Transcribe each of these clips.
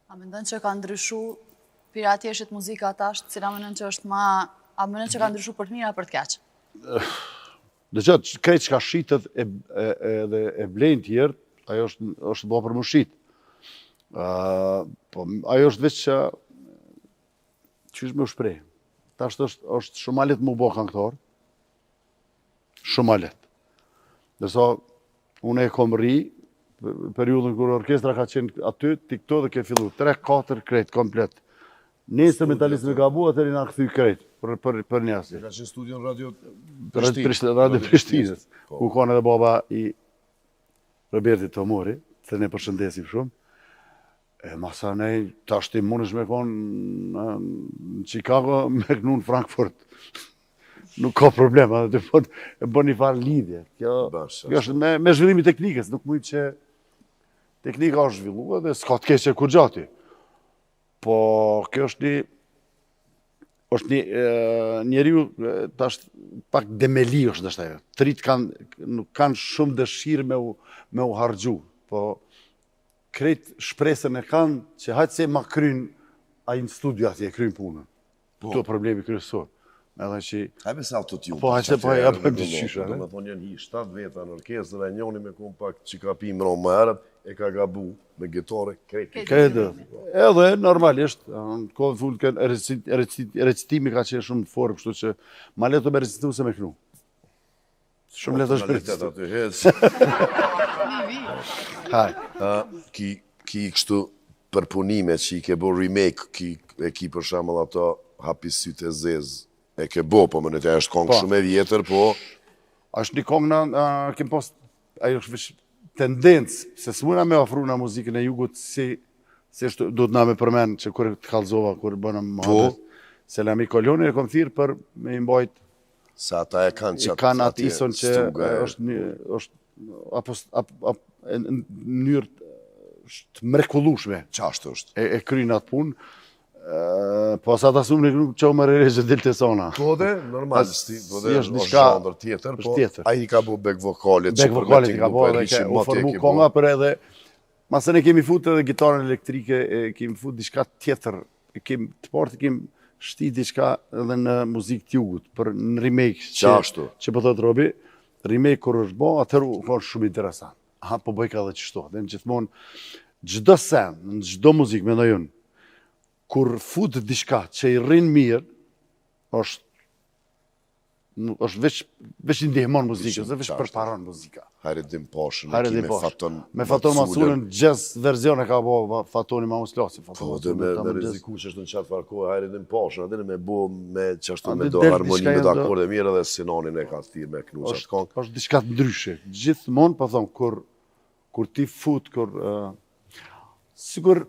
A mendon që ka ndryshu piratjeshit muzika tash, cila mendon që është ma... A mendon që ka ndryshu për të mira për të keq? Dhe që krejt që ka shqitet edhe e blejnë tjerë, ajo është bo për më shqit. Po, ajo është veç që është me u shprej. Ta është shumë alet më bo këngëtar. Shumë alet. Dërsa, unë e kom ri, periudën kër orkestra ka qenë aty, ti këto dhe ke fillu 3-4 krejt komplet. Një instrumentalistë me ka bu, atëri nga këthy krejt, për njësi. Ka qenë studion Radio Prishtinës. Ku kanë edhe baba i Roberti Tomori, të ne përshëndesim shumë. Masa nej, ta shtim mund është me konë në Chicago, me kënu në Frankfurt. Nuk ka problem, e bën një farë lidhje. Kjo është me zhvillimi teknikës, nuk mujtë që teknika është zhvillua dhe s'ka të keqe kur gjati. Po, kjo është njeriu, tash pak demeli është dhe shtajë. Trit nuk kanë shumë dëshirë me u hargju, po krejt shpresën e kanë që hajtë se ma krynë a i në studio ati e krynë punën. Këto problemi kryesor. Hajme se autotune. Po, hajse po e bëjmë të qysha. Do me thonë janë 7 veta në orkestrë dhe njoni me kumë pak që ka pi më më herët, e ka gabu me gitare, krejt. Edhe, normalisht, në kohë full kënë recitimi ka qenë shumë në forë, kështu që ma leto me recitu se me kënu. Shumë leto është me recitu. Ki kështu përpunime që i ke bo remake, e ki për shamëll ato Hapi sytë e zezë, e ke bo, po më në të është kongë shumë e vjetër, po... Ashtë një kongë në kemë post, ajo është vishë tendencë, se s'muna me ofru në muzikën e jugut, si do të na me përmenë që kërë të kalzova, kërë bëna më hadët, se Lami Kolioni e kom thirë për me imbajt... Sa ata e kanë qatë... I kanë atë ison që është në njërë të mrekullushme. Qashtë është? E krynë atë punë. Po sa ta sumë në që më rrejë dhe të sona. Po dhe, normalisti, po dhe është zhandër tjetër, po a i ka bo back vokalit. Back vokalit i ka bo edhe u formu konga për edhe, masë ne kemi fut edhe gitarën elektrike, kemi fut diçka tjetër, të partë kemi shti diçka edhe në muzikë t'jugut, për në remake që po thotë Robi, remake kër është bo, atër u konë shumë interesant. Aha, po bëjka dhe qështo, dhe në gjithmonë, gjdo sen, në gjdo muzikë, me në junë, kur fut diçka që i rrinë mirë, është veç i ndihmon muzikës, dhe veç përparon muzika. Hajredim Pashën, me Faton Masunën, gjës verzion e ka bo Fatoni ma Muslasi. Po, dhe me riziku që është në qatë farkohë, Hajredim Pashën, adhe me bo me qashtu me do harmoni, me do akorde mirë, dhe Sinonin e ka të tirë me knu qatë kongë. është diçka të ndryshe. Gjithmonë, po thonë, kur ti fut, sigur,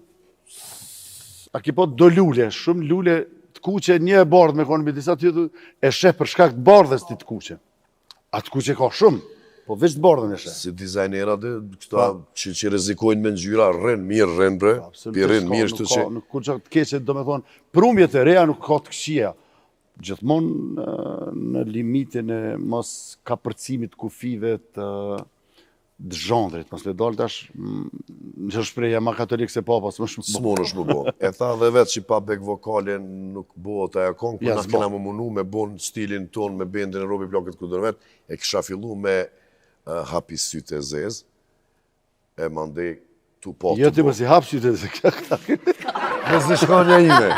a ki po do lule, shumë lule të kuqe, një e bardhë me konë me disa të e sheh për shkak të bardhës ti të kuqe. A të kuqe ka shumë, po veç të bardhën e sheh. Si dizajnera dhe këta që rezikojnë me ngjyra, rrenë mirë, rrenë bre, pi rrenë mirë shtu që... Nuk kur që të keqe, do me thonë, prumjet e reja nuk ka të këqia. Gjithmonë në limitin e mos kapërcimit kufive të zhandrit, mos le dalë tash, që shpreja ma katolikë se papa, s'më shumë s'mon është më bo. E tha dhe vetë që pa back vokalin nuk bo të aja kongë, për na kena më munu me bon stilin ton, me bendin e Robi Plakët Kudërmet, e kisha fillu me Hapi sytë e zezë, e mandej tu po të bo. Jo ti më si Hapi sytë e zezë, me zë shkanja ime.